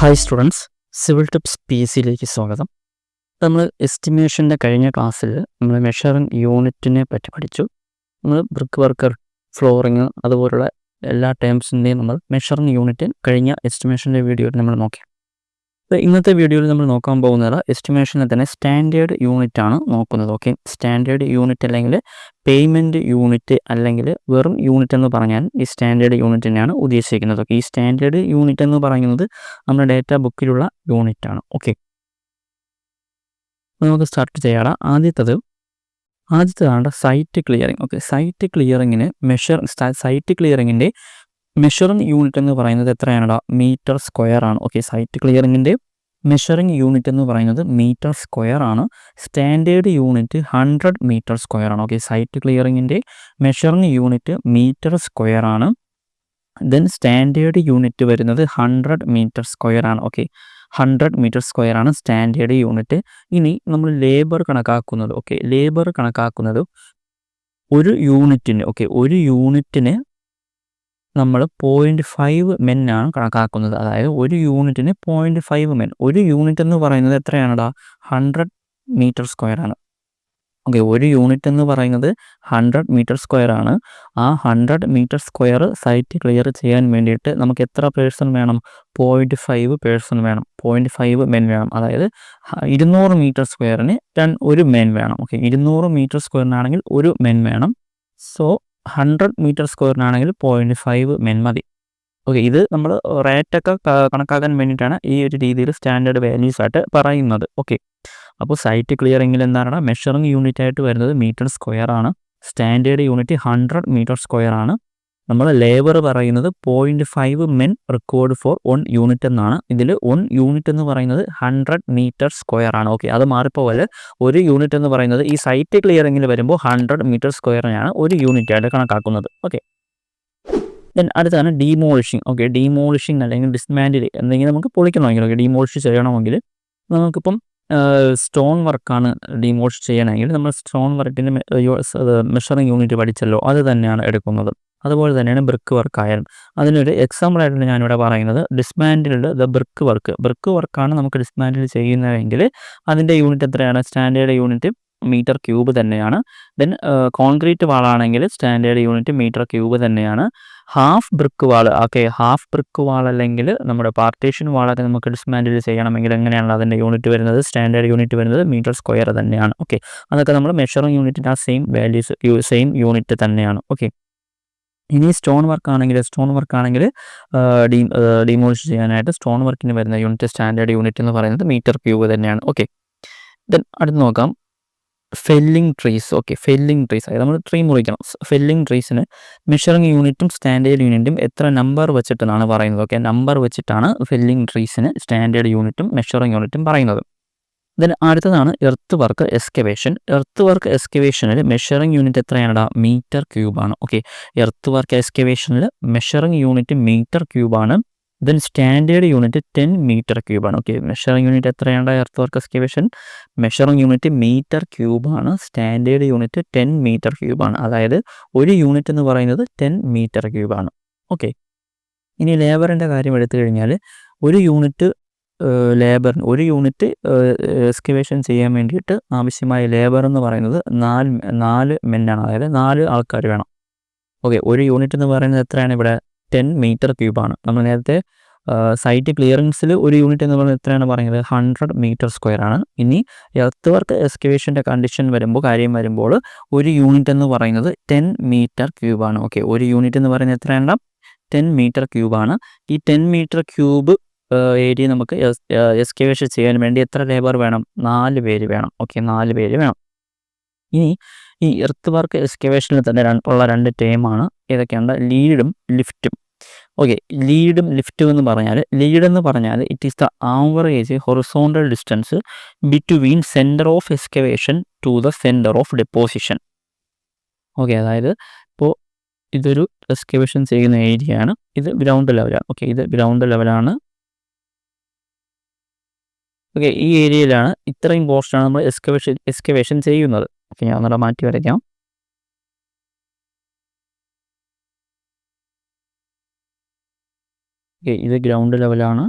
Hi students, civil tips PSCയിലേക്ക് സ്വാഗതം. നമ്മൾ എസ്റ്റിമേഷൻ്റെ കഴിഞ്ഞ ക്ലാസ്സിൽ നമ്മൾ മെഷറിംഗ് യൂണിറ്റിനെ പറ്റി പഠിച്ചു. നമ്മൾ ബ്രിക്ക് വർക്കർ, ഫ്ലോറിങ് അതുപോലുള്ള എല്ലാ ടേംസിൻ്റെയും നമ്മൾ മെഷറിംഗ് യൂണിറ്റ് കഴിഞ്ഞ എസ്റ്റിമേഷൻ്റെ വീഡിയോയിൽ നമ്മൾ നോക്കി. അപ്പോൾ ഇന്നത്തെ വീഡിയോയിൽ നമ്മൾ നോക്കാൻ പോകുന്നത് എസ്റ്റിമേഷനിൽ തന്നെ സ്റ്റാൻഡേർഡ് യൂണിറ്റ് ആണ് നോക്കുന്നത്. ഓക്കെ, സ്റ്റാൻഡേർഡ് യൂണിറ്റ് അല്ലെങ്കിൽ പേയ്മെൻറ്റ് യൂണിറ്റ് അല്ലെങ്കിൽ വെറും യൂണിറ്റ് എന്ന് പറഞ്ഞാൽ ഈ സ്റ്റാൻഡേർഡ് യൂണിറ്റിനെയാണ് ഉദ്ദേശിക്കുന്നത്. ഓക്കെ, ഈ സ്റ്റാൻഡേർഡ് യൂണിറ്റ് എന്ന് പറയുന്നത് നമ്മുടെ ഡേറ്റ ബുക്കിലുള്ള യൂണിറ്റ് ആണ്. ഓക്കെ, അപ്പോൾ നമുക്ക് സ്റ്റാർട്ട് ചെയ്യാം. ആദ്യത്തേതാണ് സൈറ്റ് ക്ലിയറിംഗ്. ഓക്കെ, സൈറ്റ് ക്ലിയറിങ്ങിന് സൈറ്റ് ക്ലിയറിങ്ങിൻ്റെ മെഷറിംഗ് യൂണിറ്റ് എന്ന് പറയുന്നത് എത്രയാണ്? മീറ്റർ സ്ക്വയർ ആണ്. ഓക്കെ, സൈറ്റ് ക്ലിയറിങ്ങിൻ്റെ മെഷറിംഗ് യൂണിറ്റ് എന്ന് പറയുന്നത് മീറ്റർ സ്ക്വയർ ആണ്. സ്റ്റാൻഡേർഡ് യൂണിറ്റ് 100 മീറ്റർ സ്ക്വയർ ആണ്. ഓക്കെ, സൈറ്റ് ക്ലിയറിങ്ങിൻ്റെ മെഷറിംഗ് യൂണിറ്റ് മീറ്റർ സ്ക്വയർ ആണ്. ദെൻ സ്റ്റാൻഡേർഡ് യൂണിറ്റ് വരുന്നത് 100 മീറ്റർ സ്ക്വയർ ആണ്. ഓക്കെ, 100 മീറ്റർ സ്ക്വയർ ആണ് സ്റ്റാൻഡേർഡ് യൂണിറ്റ്. ഇനി നമ്മൾ ലേബർ കണക്കാക്കുന്നത്, ഓക്കെ, ലേബർ കണക്കാക്കുന്നത് ഒരു യൂണിറ്റിന് നമ്മൾ 0.5 മെൻ ആണ് കണക്കാക്കുന്നത്. അതായത് ഒരു യൂണിറ്റിന് 0.5 മെൻ. ഒരു യൂണിറ്റ് എന്ന് പറയുന്നത് എത്രയാണടാ? 100 മീറ്റർ സ്ക്വയർ ആണ്. ഓക്കെ, ഒരു യൂണിറ്റ് എന്ന് പറയുന്നത് 100 മീറ്റർ സ്ക്വയർ ആണ്. ആ 100 മീറ്റർ സ്ക്വയർ സൈറ്റ് ക്ലിയർ ചെയ്യാൻ വേണ്ടിയിട്ട് നമുക്ക് എത്ര പേഴ്സൺ വേണം? 0.5 പേഴ്സൺ വേണം. 0.5 മെൻ വേണം. അതായത് 200 മീറ്റർ സ്ക്വയറിന് ഒരു മെൻ വേണം. ഓക്കെ, 200 മീറ്റർ സ്ക്വയറിനാണെങ്കിൽ ഒരു മെൻ വേണം. സോ 100 മീറ്റർ സ്ക്വയറിനാണെങ്കിൽ 0.5 മെൻ മതി. ഓക്കെ, ഇത് നമ്മൾ റേറ്റൊക്കെ കണക്കാക്കാൻ വേണ്ടിയിട്ടാണ് ഈ ഒരു രീതിയിൽ സ്റ്റാൻഡേർഡ് വാല്യൂസ് ആയിട്ട് പറയുന്നത്. ഓക്കെ, അപ്പോൾ സൈറ്റ് ക്ലിയറിങ്ങിൽ എന്താണ് മെഷറിംഗ് യൂണിറ്റ് ആയിട്ട് വരുന്നത് മീറ്റർ സ്ക്വയർ ആണ്. സ്റ്റാൻഡേർഡ് യൂണിറ്റ് 100 മീറ്റർ സ്ക്വയർ ആണ്. നമ്മൾ ലേബർ പറയുന്നത് 0.5 മെൻ റിക്വയർഡ് ഫോർ 1 യൂണിറ്റ് എന്നാണ്. ഇതിൽ 1 യൂണിറ്റ് എന്ന് പറയുന്നത് 100 മീറ്റർ സ്ക്വയർ ആണ്. ഓക്കെ, അത് മാറിപ്പോലെ ഒരു യൂണിറ്റ് എന്ന് പറയുന്നത് ഈ സൈറ്റ് ക്ലിയറിങ്ങിൽ വരുമ്പോൾ 100 മീറ്റർ സ്ക്വയറിനെയാണ് ഒരു യൂണിറ്റ് ആയിട്ട് കണക്കാക്കുന്നത്. ഓക്കെ, ദെൻ അടുത്താണ് ഡീമോളിഷിങ്. ഓക്കെ, ഡീമോളിഷിങ് അല്ലെങ്കിൽ ഡിസ്മാൻഡിൽ എന്തെങ്കിലും നമുക്ക് പൊളിക്കണമെങ്കിൽ, ഓക്കെ, ഡീമോളിഷ് ചെയ്യണമെങ്കിൽ നമുക്കിപ്പം സ്റ്റോൺ വർക്കാണ് ഡീമോളിഷ് ചെയ്യണമെങ്കിൽ നമ്മൾ സ്റ്റോൺ വർക്കിൻ്റെ മെഷറിംഗ് യൂണിറ്റ് പഠിച്ചല്ലോ, അത് തന്നെയാണ് എടുക്കുന്നത്. അതുപോലെ തന്നെയാണ് ബ്രിക്ക് വർക്കായാലും. അതിനൊരു എക്സാമ്പിളായിട്ടാണ് ഞാനിവിടെ പറയുന്നത് ഡിസ്മാൻഡിൽഡ് ബ്രിക്ക് വർക്കാണ് നമുക്ക് ഡിസ്മാൻഡിൽ ചെയ്യുന്നതെങ്കിൽ അതിൻ്റെ യൂണിറ്റ് എത്രയാണ്? സ്റ്റാൻഡേർഡ് യൂണിറ്റ് മീറ്റർ ക്യൂബ് തന്നെയാണ്. ദെൻ കോൺക്രീറ്റ് വാളാണെങ്കിൽ സ്റ്റാൻഡേർഡ് യൂണിറ്റ് മീറ്റർ ക്യൂബ് തന്നെയാണ്. Half brick wall, okay, half brick wall അല്ലെങ്കിൽ നമ്മുടെ പാർട്ടീഷൻ വാളൊക്കെ നമുക്ക് ഡിസ്മാൻഡിൽ ചെയ്യണമെങ്കിൽ എങ്ങനെയാണ് അതിൻ്റെ യൂണിറ്റ് വരുന്നത്? സ്റ്റാൻഡേർഡ് യൂണിറ്റ് വരുന്നത് മീറ്റർ സ്ക്വയർ തന്നെയാണ്. ഓക്കെ, അതൊക്കെ നമ്മൾ മെഷറിംഗ് യൂണിറ്റിൻ്റെ ആ സെയിം വാല്യൂസ് സെയിം യൂണിറ്റ് തന്നെയാണ്. ഓക്കെ, ഇനി സ്റ്റോൺ വർക്കാണെങ്കിൽ ഡീമോളിഷ് ചെയ്യാനായിട്ട് സ്റ്റോൺ വർക്കിന് വരുന്ന യൂണിറ്റ് സ്റ്റാൻഡേർഡ് യൂണിറ്റ് എന്ന് പറയുന്നത് മീറ്റർ ക്യൂബ് തന്നെയാണ്. ഓക്കെ, ദെൻ അടുത്ത് നോക്കാം felling trees. Okay, felling trees അതായത് നമ്മൾ ട്രീ മുറിക്കണം. ഫെല്ലിംഗ് ട്രീസിന് മെഷറിംഗ് യൂണിറ്റും സ്റ്റാൻഡേർഡ് യൂണിറ്റും എത്ര നമ്പർ വെച്ചിട്ടെന്നാണ് പറയുന്നത്. ഓക്കെ, നമ്പർ വെച്ചിട്ടാണ് ഫെല്ലിംഗ് ട്രീസിന് സ്റ്റാൻഡേർഡ് യൂണിറ്റും മെഷറിംഗ് യൂണിറ്റും പറയുന്നത്. ദെൻ അടുത്തതാണ് earth work excavation. Earth work എക്സ്കവേഷനിൽ മെഷറിംഗ് യൂണിറ്റ് എത്രയാണ്? മീറ്റർ ക്യൂബാണ്. ഓക്കെ, എർത്ത് വർക്ക് എക്സ്കവേഷനിൽ മെഷറിംഗ് യൂണിറ്റ് മീറ്റർ ക്യൂബാണ്. ദെൻ സ്റ്റാൻഡേർഡ് യൂണിറ്റ് 10 മീറ്റർ ക്യൂബാണ്. ഓക്കെ, മെഷറിംഗ് യൂണിറ്റ് എത്രയാണ്? Earth work excavation measuring unit metre ക്യൂബാണ്. സ്റ്റാൻഡേർഡ് യൂണിറ്റ് 10 മീറ്റർ ക്യൂബാണ്. അതായത് ഒരു യൂണിറ്റ് എന്ന് പറയുന്നത് 10 മീറ്റർ ക്യൂബാണ്. ഓക്കെ, ഇനി ലേബറിൻ്റെ കാര്യം എടുത്തു കഴിഞ്ഞാൽ ഒരു യൂണിറ്റ് എക്സ്കവേഷൻ ചെയ്യാൻ വേണ്ടിയിട്ട് ആവശ്യമായ ലേബർ എന്ന് പറയുന്നത് 4 മെന്നാണ്. അതായത് 4 ആൾക്കാർ വേണം. ഓക്കെ, ഒരു യൂണിറ്റ് എന്ന് പറയുന്നത് എത്രയാണ്? ഇവിടെ 10 മീറ്റർ ക്യൂബാണ്. നമ്മൾ നേരത്തെ സൈറ്റ് ക്ലിയറൻസിൽ ഒരു യൂണിറ്റ് എന്ന് പറയുന്നത് എത്രയാണ് പറയുന്നത്? 100 മീറ്റർ സ്ക്വയർ ആണ്. ഇനി എർത്ത് വർക്ക് എക്സ്കവേഷൻ്റെ കാര്യം വരുമ്പോൾ ഒരു യൂണിറ്റ് എന്ന് പറയുന്നത് 10 മീറ്റർ ക്യൂബാണ്. ഓക്കെ, ഒരു യൂണിറ്റ് എന്ന് പറയുന്നത് എത്രയാണ്? 10 മീറ്റർ ക്യൂബാണ്. ഈ 10 മീറ്റർ ക്യൂബ് ഏരിയ നമുക്ക് എക്സ്കവേഷൻ ചെയ്യാൻ വേണ്ടി എത്ര ലേബർ വേണം? 4 പേര് വേണം. ഓക്കെ, 4 പേര് വേണം. ഇനി ഈ എർത്ത് വർക്ക് എക്സ്കവേഷനിൽ തന്നെ ഉള്ള 2 ടേമാണ് ഏതൊക്കെയാണ്? ലീഡും ലിഫ്റ്റും. ഓക്കെ, ലീഡും ലിഫ്റ്റും എന്ന് പറഞ്ഞാൽ it is the average horizontal distance between centre of excavation to the centre of deposition. Okay, അതായത് ഇപ്പോൾ ഇതൊരു എക്സ്കവേഷൻ ചെയ്യുന്ന ഏരിയ ആണ്. ഇത് ഗ്രൗണ്ട് ലെവലാണ്. ഓക്കെ, ഇത് ഗ്രൗണ്ട് ലെവലാണ്. ഓക്കെ, ഈ ഏരിയയിലാണ് ഇത്രയും പോർഷനാണ് നമ്മൾ എക്സ്കവേഷൻ ചെയ്യുന്നത്. ഓക്കെ, ഞാൻ ഒന്നുകൂടെ മാറ്റി വരയ്ക്കാം. ഇത് ഗ്രൗണ്ട് ലെവലാണ്.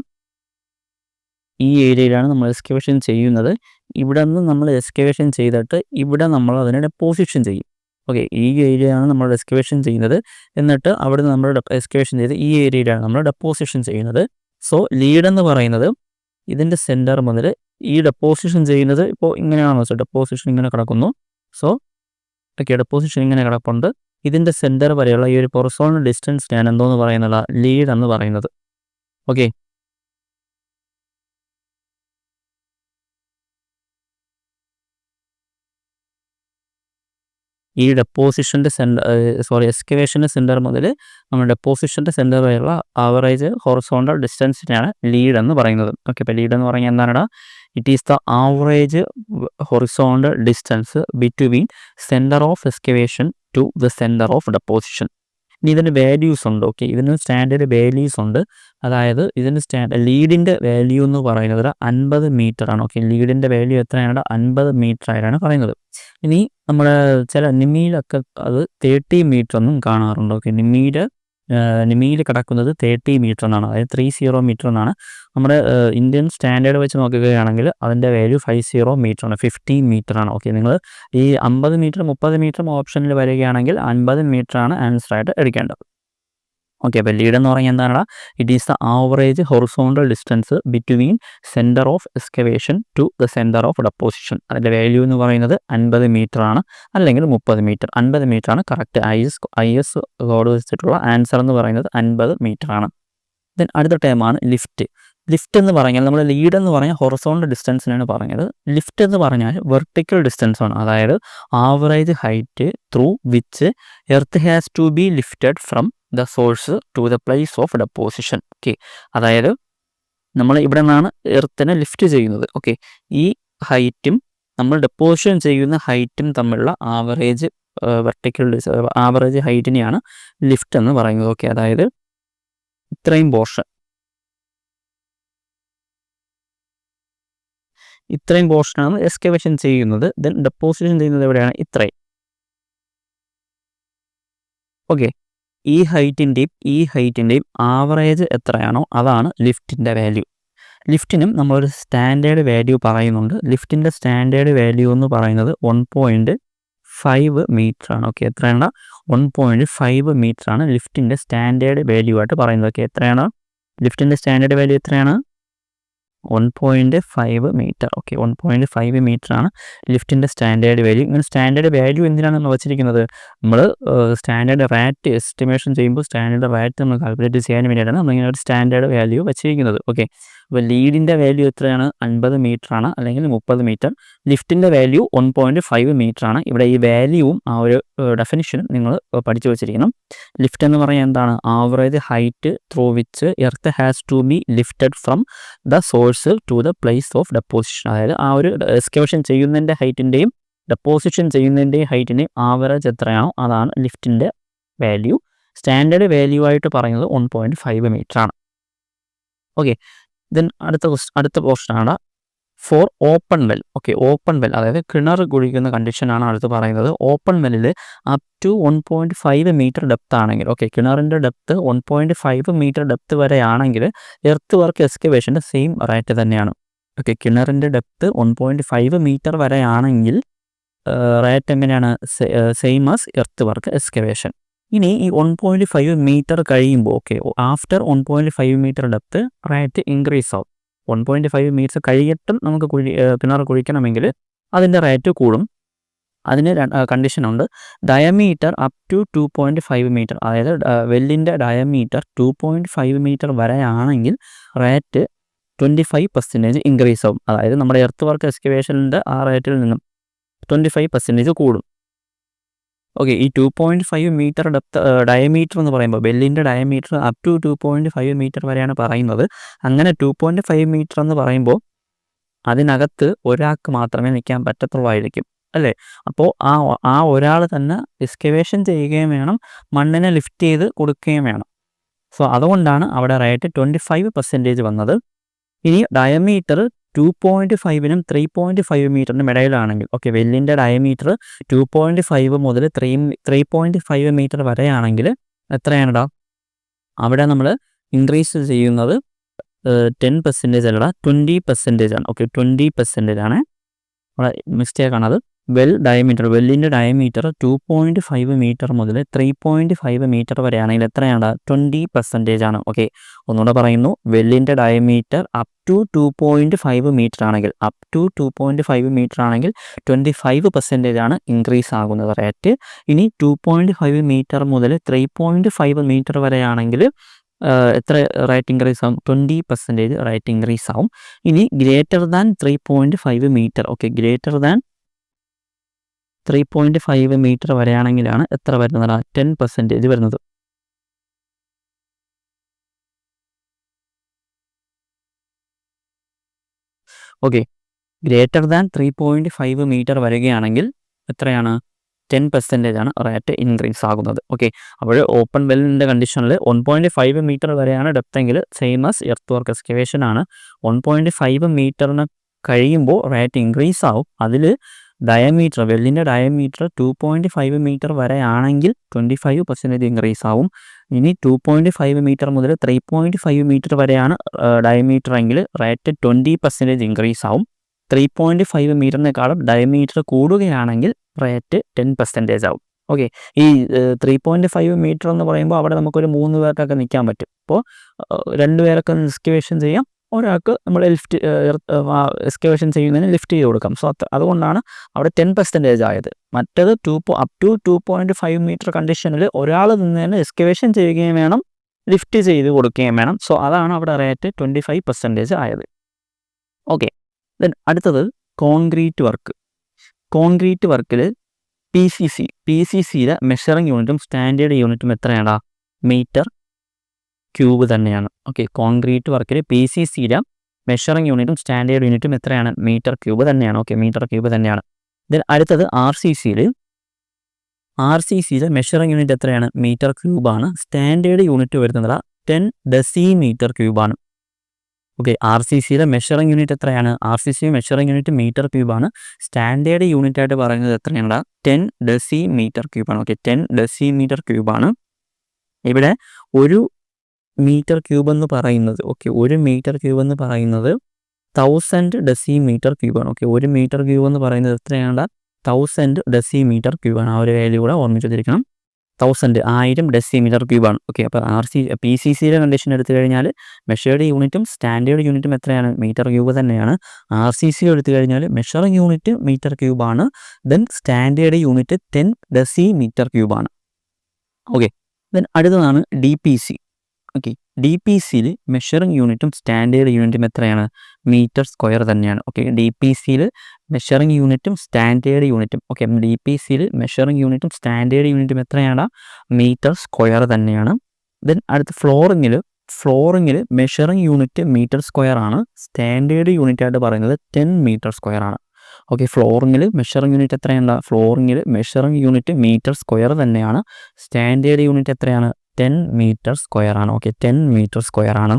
ഈ ഏരിയയിലാണ് നമ്മൾ എക്സ്കവേഷൻ ചെയ്യുന്നത്. ഇവിടെ നിന്ന് നമ്മൾ എക്സ്കവേഷൻ ചെയ്തിട്ട് ഇവിടെ നമ്മൾ അതിനെ ഡെപ്പോസിഷൻ ചെയ്യും. ഓക്കെ, ഈ ഏരിയയാണ് നമ്മൾ എക്സ്കവേഷൻ ചെയ്യുന്നത്. എന്നിട്ട് അവിടെ നമ്മൾ എക്സ്കവേഷൻ ചെയ്ത് ഈ ഏരിയയിലാണ് നമ്മൾ ഡെപ്പോസിഷൻ ചെയ്യുന്നത്. സോ ലീഡ് എന്ന് പറയുന്നത് ഇതിൻ്റെ സെൻറ്റർ മുതൽ ഈ ഡെപ്പോസിഷൻ ചെയ്യുന്നത് ഇപ്പോൾ ഇങ്ങനെയാണെന്ന് വെച്ചാൽ ഡെപ്പോസിഷൻ ഇങ്ങനെ കിടക്കുന്നു. സോ ഓക്കെ, ഡെപ്പോസിഷൻ ഇങ്ങനെ കിടപ്പുണ്ട്. ഇതിൻ്റെ സെൻറ്റർ വരെയുള്ള ഈ ഒരു ഹൊറിസോണ്ടൽ ഡിസ്റ്റൻസ് ഞാൻ എന്തോന്ന് പറയുന്നത് ലീഡ് എന്ന് പറയുന്നത്. ഓക്കെ, ഈ ഡെപ്പോസിഷൻ്റെ എക്സ്കവേഷൻ്റെ സെൻറ്റർ മുതൽ നമ്മൾ ഡെപ്പോസിഷൻ്റെ സെൻറ്റർ വരെയുള്ള ആവറേജ് ഹൊറിസോണ്ടൽ ഡിസ്റ്റൻസിനെയാണ് ലീഡ് എന്ന് പറയുന്നത്. ഓക്കെ, ഇപ്പോൾ ലീഡ് എന്ന് പറഞ്ഞാൽ എന്താണ്? It is the average horizontal distance between centre of excavation to the centre of deposition. ഇനി ഇതിന് വാല്യൂസ് ഉണ്ട്. ഓക്കെ, ഇതിന് സ്റ്റാൻഡേർഡ് വാല്യൂസ് ഉണ്ട്. അതായത് ഇതിന് ലീഡിൻ്റെ വാല്യൂ എന്ന് പറയുന്നത് 50 മീറ്റർ ആണ്. ഓക്കെ, ലീഡിൻ്റെ വാല്യൂ എത്രയാണ്? 50 മീറ്റർ ആയിട്ടാണ് പറയുന്നത്. ഇനി നമ്മുടെ ചില നിമിയിലൊക്കെ അത് 30 മീറ്റർ എന്നും കാണാറുണ്ട്. ഓക്കെ, നിമിയിൽ കിടക്കുന്നത് 30 മീറ്റർ എന്നാണ്, അതായത് 30 മീറ്റർ എന്നാണ്. നമ്മുടെ ഇന്ത്യൻ സ്റ്റാൻഡേർഡ് വെച്ച് നോക്കുകയാണെങ്കിൽ അതിൻ്റെ വാല്യൂ 50 മീറ്റർ ആണ്, 15 മീറ്റർ ആണ്. ഓക്കെ, നിങ്ങൾ ഈ 50 മീറ്റർ 30 മീറ്റർ ഓപ്ഷനിൽ വരികയാണെങ്കിൽ 50 മീറ്റർ ആണ് ആൻസർ ആയിട്ട് എടുക്കേണ്ടത്. ഓക്കെ, അപ്പോൾ ലീഡ് എന്ന് പറഞ്ഞാൽ എന്താണ്? It is the average horizontal distance between centre of excavation to the centre of deposition. അതിൻ്റെ വാല്യൂ എന്ന് പറയുന്നത് 50 മീറ്റർ ആണ്, അല്ലെങ്കിൽ 30 മീറ്റർ. 50 മീറ്റർ ആണ് കറക്റ്റ്. IS കോഡ് വെച്ചിട്ടുള്ള ആൻസർ എന്ന് പറയുന്നത് 50 മീറ്റർ ആണ്. ദെൻ അടുത്ത ടേമാണ് ലിഫ്റ്റ്. ലിഫ്റ്റ് എന്ന് പറഞ്ഞാൽ നമ്മൾ ലീഡ് എന്ന് പറഞ്ഞാൽ ഹൊറിസോണ്ടൽ ഡിസ്റ്റൻസിനാണ് പറഞ്ഞത്. ലിഫ്റ്റ് എന്ന് പറഞ്ഞാൽ വെർട്ടിക്കൽ ഡിസ്റ്റൻസ് ആണ്, അതായത് average height through which earth has to be lifted from the source to the place of deposition. Okay, അതായത് നമ്മൾ ഇവിടെ നിന്നാണ് എർത്തിനെ ലിഫ്റ്റ് ചെയ്യുന്നത്. ഓക്കെ, ഈ ഹൈറ്റും നമ്മൾ ഡെപ്പോസിഷൻ ചെയ്യുന്ന ഹൈറ്റും തമ്മിലുള്ള ആവറേജ് ആവറേജ് ഹൈറ്റിനെയാണ് ലിഫ്റ്റ് എന്ന് പറയുന്നത്. ഓക്കെ, അതായത് ഇത്രയും പോർഷനാണ് എക്സ്കവേഷൻ ചെയ്യുന്നത്. ദെൻ ഡെപ്പോസിഷൻ ചെയ്യുന്നത് എവിടെയാണ്? ഇത്രയും. ഓക്കെ, ഈ ഹൈറ്റിൻ്റെയും ആവറേജ് എത്രയാണോ അതാണ് ലിഫ്റ്റിൻ്റെ വാല്യൂ. ലിഫ്റ്റിനും നമ്മളൊരു സ്റ്റാൻഡേർഡ് വാല്യൂ പറയുന്നുണ്ട്. ലിഫ്റ്റിൻ്റെ സ്റ്റാൻഡേർഡ് വാല്യൂ എന്ന് പറയുന്നത് 1.5 മീറ്റർ ആണ്. ഓക്കെ, എത്രയാണ്? 1.5 മീറ്റർ ആണ് ലിഫ്റ്റിൻ്റെ സ്റ്റാൻഡേർഡ് വാല്യൂ ആയിട്ട് പറയുന്നത്. ഓക്കെ, എത്രയാണ് ലിഫ്റ്റിൻ്റെ സ്റ്റാൻഡേർഡ് വാല്യൂ? എത്രയാണ്? 1.5 മീറ്റർ. ഓക്കെ, 1.5 മീറ്റർ ആണ് ലിഫ്റ്റിൻ്റെ സ്റ്റാൻഡേർഡ് വാല്യൂ. ഇങ്ങനെ സ്റ്റാൻഡേർഡ് വാല്യൂ എന്തിനാണ് നമ്മൾ വെച്ചിരിക്കുന്നത്? നമ്മൾ സ്റ്റാൻഡേർഡ് റേറ്റ് എസ്റ്റിമേഷൻ ചെയ്യുമ്പോൾ സ്റ്റാൻഡേർഡ് റേറ്റ് നമ്മൾ കാൽക്കുലേറ്റ് ചെയ്യാൻ വേണ്ടിയിട്ടാണ് നമ്മളിങ്ങനെ ഒരു സ്റ്റാൻഡേർഡ് വാല്യൂ വെച്ചിരിക്കുന്നത്. ഓക്കെ, അപ്പോൾ ലീഡിൻ്റെ വാല്യൂ എത്രയാണ്? 50 മീറ്റർ ആണ്, അല്ലെങ്കിൽ 30 മീറ്റർ. ലിഫ്റ്റിൻ്റെ വാല്യൂ 1.5 മീറ്റർ ആണ്. ഇവിടെ ഈ വാല്യൂവും ആ ഒരു ഡെഫിനിഷനും നിങ്ങൾ പഠിച്ചു വെച്ചിരിക്കണം. ലിഫ്റ്റ് എന്ന് പറഞ്ഞാൽ എന്താണ്? Average height through which earth has to be lifted from the source to the place of deposition. അതായത് ആ ഒരു എക്സ്കവേഷൻ ചെയ്യുന്നതിൻ്റെ ഹൈറ്റിൻ്റെയും ഡെപ്പോസിഷൻ ചെയ്യുന്നതിൻ്റെയും ഹൈറ്റിൻ്റെയും ആവറേജ് എത്രയാണോ അതാണ് ലിഫ്റ്റിൻ്റെ വാല്യൂ. സ്റ്റാൻഡേർഡ് വാല്യൂ ആയിട്ട് പറയുന്നത് 1.5 മീറ്റർ ആണ്. ഓക്കെ, ദെൻ അടുത്ത പോർഷനാണ് for open well. Okay, open well അതായത് കിണർ കുഴിക്കുന്ന കണ്ടീഷനാണ് അടുത്ത് പറയുന്നത്. ഓപ്പൺ വെല്ലിൽ അപ് ടു 1.5 മീറ്റർ ഡെപ്ത് ആണെങ്കിൽ, ഓക്കെ, കിണറിൻ്റെ ഡെപ്ത് 1.5 മീറ്റർ ഡെപ്ത് വരെ ആണെങ്കിൽ എർത്ത് വർക്ക് എക്സ്കവേഷൻ്റെ സെയിം റേറ്റ് തന്നെയാണ്. ഓക്കെ, കിണറിൻ്റെ ഡെപ്ത് 1.5 മീറ്റർ വരെ ആണെങ്കിൽ റേറ്റ് എങ്ങനെയാണ്? Same as earth work excavation. ഇനി ഈ 1.5 മീറ്റർ കഴിയുമ്പോൾ, okay, after 1.5 metre depth rate increase ആവും. 1.5 മീറ്റർ കഴിയിട്ടും നമുക്ക് കിണർ കുഴിക്കണമെങ്കിൽ അതിൻ്റെ റേറ്റ് കൂടും. അതിന് കണ്ടീഷനുണ്ട്. ഡയമീറ്റർ അപ് ടു 2.5 മീറ്റർ, അതായത് വെല്ലിൻ്റെ ഡയമീറ്റർ 2.5 മീറ്റർ വരെ ആണെങ്കിൽ റേറ്റ് 25% ഇൻക്രീസ് ആവും. അതായത് നമ്മുടെ എർത്ത് വർക്ക് എക്സ്കവേഷനിൻ്റെ ആ റേറ്റിൽ നിന്നും 25% കൂടും. ഓക്കെ, ഈ 2.5 മീറ്റർ ഡെപ്ത് ഡയമീറ്റർ എന്ന് പറയുമ്പോൾ വെല്ലിൻ്റെ ഡയമീറ്റർ അപ് ടു 2.5 മീറ്റർ വരെയാണ് പറയുന്നത്. അങ്ങനെ 2.5 മീറ്റർ എന്ന് പറയുമ്പോൾ അതിനകത്ത് ഒരാൾക്ക് മാത്രമേ നിൽക്കാൻ പറ്റത്തുള്ളായിരിക്കും, അല്ലേ? അപ്പോൾ ആ ഒരാൾ തന്നെ എക്സ്കവേഷൻ ചെയ്യുകയും വേണം, മണ്ണിനെ ലിഫ്റ്റ് ചെയ്ത് കൊടുക്കുകയും വേണം. സോ അതുകൊണ്ടാണ് അവിടെ റേറ്റ് 25% വന്നത്. ഇനി ഡയമീറ്റർ 2.5നും 3.5 മീറ്ററിനും ഇടയിലാണെങ്കിൽ, ഓക്കെ, വെല്ലിൻ്റെ ഡയമീറ്റർ 2.5 മുതൽ 3.5 മീറ്റർ വരെയാണെങ്കിൽ എത്രയാണിടാ? അവിടെ നമ്മൾ ഇൻക്രീസ് ചെയ്യുന്നത് 10% അല്ലടാ 20% ആണ്. ഓക്കെ 20% ആണ്. അവിടെ മിസ്റ്റേക്ക് ആണത്. വെല്ലിൻ്റെ ഡയമീറ്റർ 2.5 മീറ്റർ മുതൽ 3.5 മീറ്റർ വരെയാണെങ്കിൽ എത്രയാണ്? 20% ആണ്. ഓക്കെ ഒന്നുകൂടെ പറയുന്നു, വെല്ലിൻ്റെ ഡയമീറ്റർ അപ് ടു 2.5 മീറ്റർ ആണെങ്കിൽ 25% ആണ് ഇൻക്രീസ് ആകുന്നത് റേറ്റ്. ഇനി 2.5 മീറ്റർ മുതൽ 3.5 മീറ്റർ വരെയാണെങ്കിൽ എത്ര റേറ്റ് ഇൻക്രീസ് ആവും? 20% റേറ്റ് ഇൻക്രീസ് ആവും. ഇനി greater than 3.5 metre, okay greater than 3.5 metre വരെയാണെങ്കിലാണ് എത്ര വരുന്നത്? 10% വരുന്നത്. ഓക്കെ ഗ്രേറ്റർ ദാൻ 3.5 മീറ്റർ വരികയാണെങ്കിൽ എത്രയാണ്? 10% ആണ് റേറ്റ് ഇൻക്രീസ് ആകുന്നത്. ഓക്കെ അപ്പോൾ ഓപ്പൺ വെല്ലിൻ്റെ കണ്ടീഷനിൽ 1.5 മീറ്റർ വരെയാണ് ഡെപ്ത് എങ്കിൽ same as earth work excavation ആണ്. 1.5 മീറ്ററിന് കഴിയുമ്പോൾ റേറ്റ് ഇൻക്രീസ് ആവും. അതിൽ വെല്ലിൻ്റെ ഡയമീറ്റർ 2.5 മീറ്റർ വരെ ആണെങ്കിൽ 25% ഇൻക്രീസ് ആവും. ഇനി 2.5 മീറ്റർ മുതൽ 3.5 മീറ്റർ വരെയാണ് ഡയമീറ്റർ എങ്കിൽ റേറ്റ് 20% ഇൻക്രീസ് ആവും. 3.5 മീറ്ററിനേക്കാളും ഡയമീറ്റർ കൂടുകയാണെങ്കിൽ റേറ്റ് 10% ആവും. ഓക്കെ ഈ 3.5 മീറ്റർ എന്ന് പറയുമ്പോൾ അവിടെ നമുക്കൊരു 3 പേർക്കൊക്കെ നിൽക്കാൻ പറ്റും. അപ്പോൾ 2 പേരൊക്കെ എക്സ്കവേഷൻ ചെയ്യാം, ഒരാൾക്ക് നമ്മൾ എക്സ്കവേഷൻ ചെയ്യുന്നതിന് ലിഫ്റ്റ് ചെയ്ത് കൊടുക്കാം. സോ അതുകൊണ്ടാണ് അവിടെ 10% ആയത്. മറ്റത് അപ് ടു 2.5 മീറ്റർ കണ്ടീഷനിൽ ഒരാൾ നിന്നതിന് എക്സ്കവേഷൻ ചെയ്യുകയും വേണം, ലിഫ്റ്റ് ചെയ്ത് കൊടുക്കുകയും വേണം. സോ അതാണ് അവിടെ റേറ്റ് 25% ആയത്. ഓക്കെ ദെൻ അടുത്തത് കോൺക്രീറ്റ് വർക്കിൽ പി സി സിയിലെ മെഷറിംഗ് യൂണിറ്റും സ്റ്റാൻഡേർഡ് യൂണിറ്റും എത്രയാണ്? മീറ്റർ ക്യൂബ് തന്നെയാണ്. ഓക്കെ കോൺക്രീറ്റ് വർക്കിൽ പി സി സിയിലെ മെഷറിംഗ് യൂണിറ്റും സ്റ്റാൻഡേർഡ് യൂണിറ്റും എത്രയാണ്? മീറ്റർ ക്യൂബ് തന്നെയാണ്. ഓക്കെ മീറ്റർ ക്യൂബ് തന്നെയാണ്. ദെൻ അടുത്തത് ആർ സി സിയിലെ മെഷറിംഗ് യൂണിറ്റ് എത്രയാണ്? മീറ്റർ ക്യൂബാണ്. സ്റ്റാൻഡേർഡ് യൂണിറ്റ് വരുന്നത് 10 ഡെസിമീറ്റർ ക്യൂബാണ്. ഓക്കെ ആർ സി സിയിലെ മെഷറിംഗ് യൂണിറ്റ് എത്രയാണ്? R C C measuring unit metre ക്യൂബാണ്. സ്റ്റാൻഡേർഡ് യൂണിറ്റ് ആയിട്ട് പറയുന്നത് എത്രയാണ്? 10 ഡെസിമീറ്റർ ക്യൂബാണ്. ഓക്കെ 10 ഡെസിമീറ്റർ ക്യൂബാണ്. ഇവിടെ ഒരു മീറ്റർ ക്യൂബ് എന്ന് പറയുന്നത് 1000 ഡെസിമീറ്റർ ക്യൂബാണ്. ഓക്കെ ഒരു മീറ്റർ ക്യൂബ് എന്ന് പറയുന്നത് എത്രയാണ്? 1000 ഡെസിമീറ്റർ ക്യൂബാണ്. ആ ഒരു വാല്യൂ കൂടെ ഓർമ്മിച്ചിരിക്കണം. 1000 ഡെസിമീറ്റർ ക്യൂബാണ്. ഓക്കെ അപ്പോൾ പി സി സിയുടെ കണ്ടീഷൻ എടുത്തു കഴിഞ്ഞാൽ മെഷേർഡ് യൂണിറ്റും സ്റ്റാൻഡേർഡ് യൂണിറ്റും എത്രയാണ്? മീറ്റർ ക്യൂബ് തന്നെയാണ്. ആർ സി സി എടുത്തു കഴിഞ്ഞാൽ മെഷറിംഗ് യൂണിറ്റ് മീറ്റർ ക്യൂബാണ്. ദെൻ സ്റ്റാൻഡേർഡ് യൂണിറ്റ് 10 ഡെസിമീറ്റർ ക്യൂബാണ്. ഓക്കെ ദെൻ അടുത്തതാണ് D P C. Okay D P സിയിൽ മെഷറിംഗ് യൂണിറ്റും സ്റ്റാൻഡേർഡ് യൂണിറ്റും എത്രയാണ്? മീറ്റർ സ്ക്വയർ തന്നെയാണ്. ഓക്കെ ഡി പി സിയിൽ മെഷറിംഗ് യൂണിറ്റും സ്റ്റാൻഡേർഡ് യൂണിറ്റും മെഷറിംഗ് യൂണിറ്റും സ്റ്റാൻഡേർഡ് യൂണിറ്റും എത്രയാണ്? മീറ്റർ സ്ക്വയർ തന്നെയാണ്. ദെൻ അടുത്ത ഫ്ലോറിങ്ങിൽ മെഷറിംഗ് യൂണിറ്റ് മീറ്റർ സ്ക്വയർ ആണ്. സ്റ്റാൻഡേർഡ് യൂണിറ്റ് ആയിട്ട് പറയുന്നത് 10 മീറ്റർ സ്ക്വയർ ആണ്. ഓക്കെ ഫ്ലോറിങ്ങിൽ മെഷറിംഗ് യൂണിറ്റ് എത്രയാണ്? ഫ്ലോറിങ്ങിൽ മെഷറിംഗ് യൂണിറ്റ് മീറ്റർ സ്ക്വയർ തന്നെയാണ്. സ്റ്റാൻഡേർഡ് യൂണിറ്റ് എത്രയാണ്? 10 മീറ്റർ സ്ക്വയർ ആണ്. ഓക്കെ 10 മീറ്റർ സ്ക്വയർ ആണ്.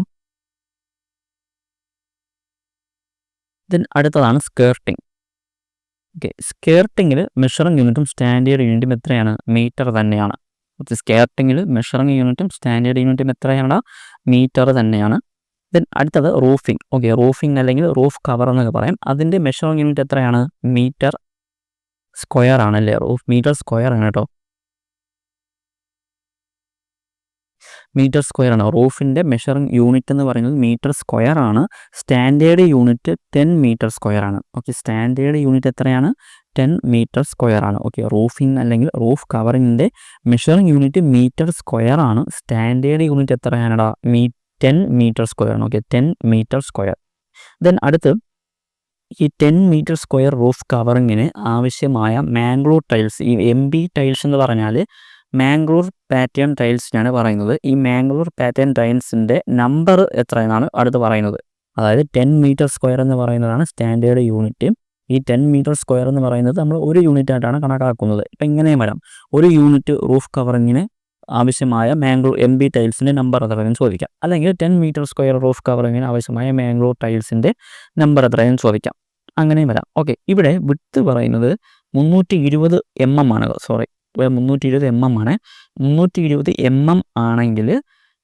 ദെൻ അടുത്തതാണ് സ്കേർട്ടിംഗ്. ഓക്കെ സ്കേർട്ടിങ്ങിൽ മെഷറിംഗ് യൂണിറ്റും സ്റ്റാൻഡേർഡ് യൂണിറ്റും എത്രയാണ്? മീറ്റർ തന്നെയാണ്. ഓക്കെ സ്കേർട്ടിങ്ങിൽ മെഷറിംഗ് യൂണിറ്റും സ്റ്റാൻഡേർഡ് യൂണിറ്റും എത്രയാണ്? മീറ്റർ തന്നെയാണ്. ദെൻ അടുത്തത് റൂഫിംഗ്. ഓക്കെ റൂഫിംഗ് അല്ലെങ്കിൽ റൂഫ് കവർ എന്നൊക്കെ പറയാം. അതിൻ്റെ മെഷറിംഗ് യൂണിറ്റ് എത്രയാണ്? മീറ്റർ സ്ക്വയർ ആണല്ലേ. മീറ്റർ സ്ക്വയർ ആണ് കേട്ടോ. മീറ്റർ സ്ക്വയർ ആണ്. റൂഫിൻ്റെ മെഷറിംഗ് യൂണിറ്റ് എന്ന് പറയുന്നത് മീറ്റർ സ്ക്വയർ ആണ്. സ്റ്റാൻഡേർഡ് യൂണിറ്റ് 10 മീറ്റർ സ്ക്വയർ ആണ്. ഓക്കെ സ്റ്റാൻഡേർഡ് യൂണിറ്റ് എത്രയാണ്? 10 മീറ്റർ സ്ക്വയർ ആണ്. ഓക്കെ റൂഫിംഗ് അല്ലെങ്കിൽ റൂഫ് കവറിങ്ങിൻ്റെ മെഷറിംഗ് യൂണിറ്റ് മീറ്റർ സ്ക്വയർ ആണ്. സ്റ്റാൻഡേർഡ് യൂണിറ്റ് എത്രയാണടാ? 10 മീറ്റർ സ്ക്വയർ ആണ്. Okay 10 metre square. ദെൻ അടുത്ത് ഈ 10 മീറ്റർ സ്ക്വയർ റൂഫ് കവറിങ്ങിന് ആവശ്യമായ മാംഗ്ലൂർ ടൈൽസ്, ഈ MB ടൈൽസ് എന്ന് പറഞ്ഞാൽ മാംഗ്ലൂർ പാറ്റേൺ ടൈൽസിനാണ് പറയുന്നത്. ഈ മാംഗ്ലൂർ പാറ്റേൺ ടൈൽസിൻ്റെ നമ്പർ എത്രയെന്നാണ് അടുത്ത് പറയുന്നത്. അതായത് 10 മീറ്റർ സ്ക്വയർ എന്ന് പറയുന്നതാണ് സ്റ്റാൻഡേർഡ് യൂണിറ്റ്. ഈ 10 മീറ്റർ സ്ക്വയർ എന്ന് പറയുന്നത് നമ്മൾ ഒരു യൂണിറ്റ് ആയിട്ടാണ് കണക്കാക്കുന്നത്. ഇപ്പം ഇങ്ങനെയും വരാം. ഒരു യൂണിറ്റ് റൂഫ് കവറിങ്ങിന് ആവശ്യമായ മാംഗ്ലൂർ MB ടൈൽസിൻ്റെ നമ്പർ എത്രയെന്ന് ചോദിക്കാം. അല്ലെങ്കിൽ 10 മീറ്റർ സ്ക്വയർ റൂഫ് കവറിങ്ങിന് ആവശ്യമായ മാംഗ്ലൂർ ടൈൽസിൻ്റെ നമ്പർ എത്രയെന്ന് ചോദിക്കാം. അങ്ങനെയും വരാം. ഓക്കെ ഇവിടെ വിഡ്ത്ത് പറയുന്നത് 320 mm ആണ്. 320 mm ആണ്. 320 mm ആണെങ്കിൽ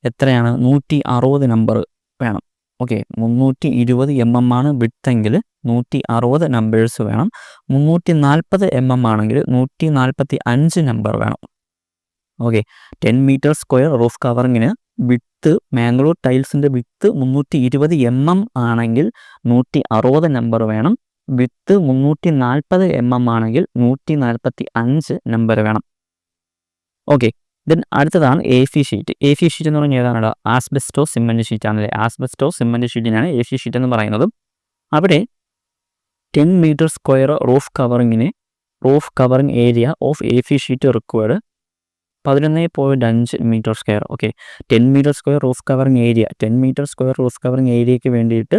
എത്രയാണ്? 160 നമ്പർ വേണം. ഓക്കെ 320 mm ആണ് വിഡ്ത്തെങ്കിൽ 160 നമ്പേഴ്സ് വേണം. 340 mm ആണെങ്കിൽ 145 നമ്പർ വേണം. ഓക്കെ 10 മീറ്റർ സ്ക്വയർ റൂഫ് കവറിങ്ങിന് വിഡ്ത്ത് മാംഗ്ലൂർ ടൈൽസിൻ്റെ വിഡ്ത്ത് 320 mm ആണെങ്കിൽ 160 നമ്പർ വേണം. വിഡ്ത്ത് 340 mm ആണെങ്കിൽ 145 നമ്പർ വേണം. ഓക്കെ ദെൻ അടുത്തതാണ് AC ഷീറ്റ്. AC ഷീറ്റ് എന്ന് പറഞ്ഞാൽ ഏതാണ്? ആസ്ബെസ്റ്റോ സിമൻറ്റ് ഷീറ്റാണല്ലേ. ആസ്ബെസ്റ്റോ സിമൻറ്റ് ഷീറ്റിനാണ് AC ഷീറ്റ് എന്ന് പറയുന്നത്. അവിടെ 10 metre square roof covering area of AC sheet required 11.5 metre square. Okay 10 metre square roof covering ഏരിയയ്ക്ക് വേണ്ടിയിട്ട്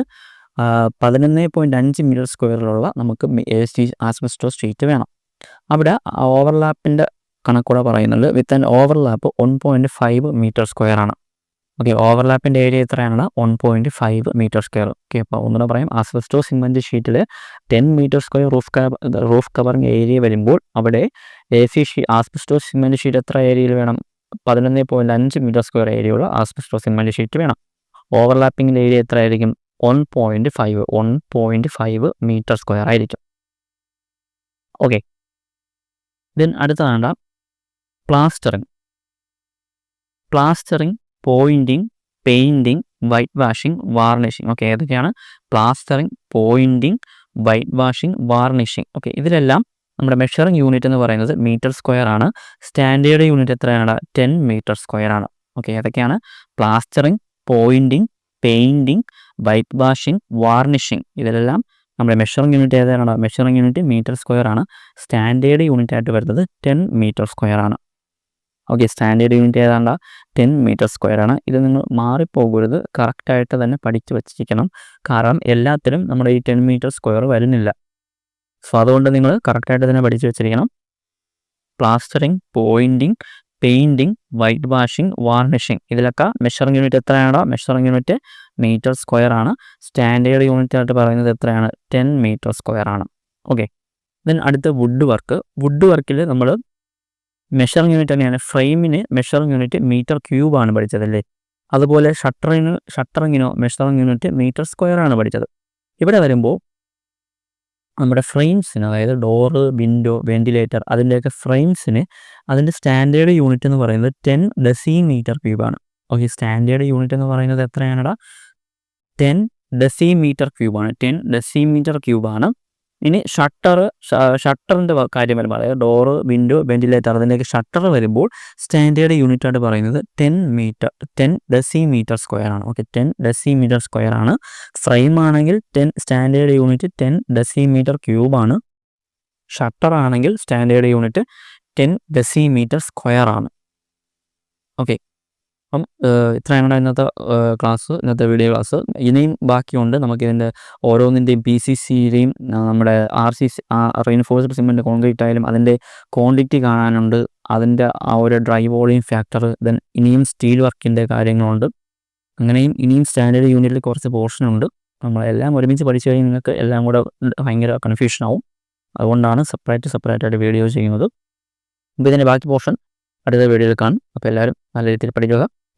11.5 മീറ്റർ സ്ക്വയറിലുള്ള നമുക്ക് AC ആസ്ബെസ്റ്റോസ് ഷീറ്റ് വേണം. അവിടെ ഓവർലാപ്പിൻ്റെ കണക്കൂടെ പറയുന്നുണ്ട്. With an overlap 1.5 metre square ആണ്. ഓക്കെ ഓവർലാപ്പിൻ്റെ ഏരിയ എത്രയാണ്? 1.5 മീറ്റർ സ്ക്വയർ. ഓക്കെ അപ്പോൾ ഒന്നുകൂടെ പറയാം. ആസ്ബെസ്റ്റോ സിമൻറ്റ് ഷീറ്റിൽ 10 metre square roof covering area വരുമ്പോൾ അവിടെ ആസ്ബെസ്റ്റോ സിമൻറ്റ് ഷീറ്റ് എത്ര ഏരിയയിൽ വേണം? 11.5 മീറ്റർ സ്ക്വയർ ഏരിയയുള്ള ആസ്ബെസ്റ്റോ സിമൻറ്റ് ഷീറ്റ് വേണം. ഓവർലാപ്പിങ്ങിൻ്റെ ഏരിയ എത്ര ആയിരിക്കും? 1.5 മീറ്റർ സ്ക്വയർ ആയിരിക്കും. ഓക്കെ ദെൻ അടുത്തതാണ് plastering pointing painting white washing varnishing. Okay ഏതൊക്കെയാണ്? Plastering pointing white washing varnishing. Okay ഇതിലെല്ലാം നമ്മുടെ മെഷറിംഗ് യൂണിറ്റ് എന്ന് പറയുന്നത് മീറ്റർ സ്ക്വയർ ആണ്. സ്റ്റാൻഡേർഡ് യൂണിറ്റ് എത്രയാണ്? 10 മീറ്റർ സ്ക്വയർ ആണ്. ഓക്കെ ഏതൊക്കെയാണ്? Plastering pointing painting white washing varnishing. ഇതിലെല്ലാം നമ്മുടെ മെഷറിംഗ് യൂണിറ്റ് ഏതാണ്? മെഷറിംഗ് യൂണിറ്റ് മീറ്റർ സ്ക്വയർ ആണ്. സ്റ്റാൻഡേർഡ് യൂണിറ്റ് ആയിട്ട് വരുന്നത് 10 മീറ്റർ സ്ക്വയർ ആണ്. ഓക്കെ സ്റ്റാൻഡേർഡ് യൂണിറ്റ് ഏതാണ്ട് 10 മീറ്റർ സ്ക്വയർ ആണ്. ഇത് നിങ്ങൾ മാറിപ്പോകരുത്, കറക്റ്റായിട്ട് തന്നെ പഠിച്ചു വച്ചിരിക്കണം. കാരണം എല്ലാത്തിലും നമ്മുടെ ഈ 10 മീറ്റർ സ്ക്വയർ വരുന്നില്ല. സോ അതുകൊണ്ട് നിങ്ങൾ കറക്റ്റായിട്ട് തന്നെ പഠിച്ചു വച്ചിരിക്കണം. Plastering pointing painting white washing varnishing ഇതിലൊക്കെ മെഷറിംഗ് യൂണിറ്റ് എത്രയാണ്? മെഷറിംഗ് യൂണിറ്റ് മീറ്റർ സ്ക്വയർ ആണ്. സ്റ്റാൻഡേർഡ് യൂണിറ്റ് ആയിട്ട് പറയുന്നത് എത്രയാണ്? 10 മീറ്റർ സ്ക്വയർ ആണ്. ഓക്കെ ദെൻ അടുത്ത വുഡ് വർക്കിൽ നമ്മൾ മെഷറിംഗ് യൂണിറ്റ് തന്നെയാണ്. ഫ്രെയിമിന് മെഷറിംഗ് യൂണിറ്റ് മീറ്റർ ക്യൂബ് ആണ് പഠിച്ചതല്ലേ. അതുപോലെ ഷട്ടറിങ്ങിനോ മെഷറിംഗ് യൂണിറ്റ് മീറ്റർ സ്ക്വയർ ആണ് പഠിച്ചത്. ഇവിടെ വരുമ്പോൾ നമ്മുടെ ഫ്രെയിംസിന്, അതായത് ഡോറ് വിൻഡോ വെന്റിലേറ്റർ അതിൻ്റെയൊക്കെ ഫ്രെയിംസിന് അതിൻ്റെ സ്റ്റാൻഡേർഡ് യൂണിറ്റ് എന്ന് പറയുന്നത് 10 ഡെസിമീറ്റർ ക്യൂബാണ്. ഓക്കെ സ്റ്റാൻഡേർഡ് യൂണിറ്റ് എന്ന് പറയുന്നത് എത്രയാണെടാ? 10 ഡെസിമീറ്റർ ക്യൂബാണ്. ഇനി ഷട്ടറിൻ്റെ കാര്യം വരുമ്പോൾ, അതായത് ഡോറ് വിൻഡോ വെന്റിലേറ്റർ അതിൻ്റെയൊക്കെ ഷട്ടർ വരുമ്പോൾ സ്റ്റാൻഡേർഡ് യൂണിറ്റ് ആയിട്ട് പറയുന്നത് 10 ഡെസിമീറ്റർ സ്ക്വയർ ആണ്. ഓക്കെ 10 ഡെസിമീറ്റർ സ്ക്വയർ ആണ്. ഫ്രെയിം ആണെങ്കിൽ സ്റ്റാൻഡേർഡ് യൂണിറ്റ് 10 ഡെസിമീറ്റർ ക്യൂബാണ്. ഷട്ടർ ആണെങ്കിൽ സ്റ്റാൻഡേർഡ് യൂണിറ്റ് 10 ഡെസിമീറ്റർ സ്ക്വയർ ആണ്. ഓക്കെ അപ്പം ഇത്രയാണ് ഇന്നത്തെ ഇന്നത്തെ വീഡിയോ ക്ലാസ്. ഇനിയും ബാക്കിയുണ്ട്. നമുക്കിതിൻ്റെ ഓരോന്നിൻ്റെയും PCCയുടെയും നമ്മുടെ റെയിൻഫോഴ്സ്ഡ് സിമെൻറ്റ് കോൺക്രീറ്റ് ആയാലും അതിൻ്റെ ക്വാണ്ടിറ്റി കാണാനുണ്ട്. അതിൻ്റെ ആ ഒരു ഡ്രൈ വോളിയം ഫാക്ടർ, ദെൻ ഇനിയും സ്റ്റീൽ വർക്കിൻ്റെ കാര്യങ്ങളുണ്ട്. അങ്ങനെയും ഇനിയും സ്റ്റാൻഡേർഡ് യൂണിറ്റിൽ കുറച്ച് പോർഷനുണ്ട്. നമ്മളെല്ലാം ഒരുമിച്ച് പഠിച്ചു കഴിഞ്ഞാൽ നിങ്ങൾക്ക് എല്ലാം കൂടെ ഭയങ്കര കൺഫ്യൂഷൻ ആവും. അതുകൊണ്ടാണ് സെപ്പറേറ്റായിട്ട് വീഡിയോ ചെയ്യുന്നത്. അപ്പോൾ ഇതിൻ്റെ ബാക്കി പോർഷൻ അടുത്ത വീഡിയോയിൽ കാണും. അപ്പോൾ എല്ലാവരും നല്ല രീതിയിൽ പഠിക്കുക.